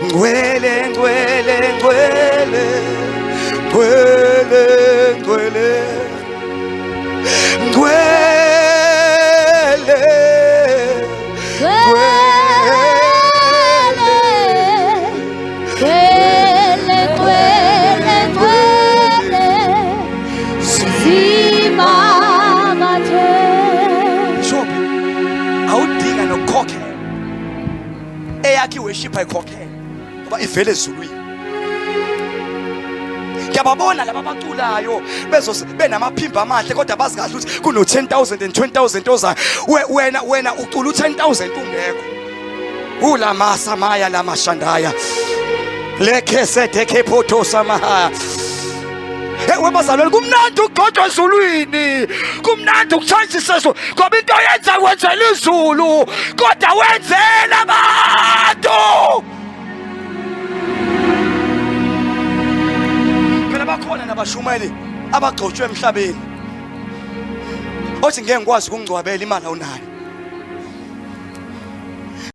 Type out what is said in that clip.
ngcwele ngcwele ngcwele ngcwele ngcwele ngcwele awudinga nokukhokhela eyakhe worship ayikhokhela ngoba ivele ezulwini. Ngiyababona laba baculayo benamaphimbo amahle kodwa bazi kahle ukuthi kuno 10,000 and 20,000 ozayo. Wena ucula u10,000 ungekho. Ulama samaya lama shandaya lekhe dekhe photo samahaya. Webazalwane kumnandi ukugcotshwa ezulwini, kumnandi ukuchanjiswa ezulu ngoba into yenza wenzela izulu kodwa wenzela abantu. Phela bakhona nabashumeli abagcotshwe emhlabeni othi ngeke ngikwazi ukungcwabela imali awunayo.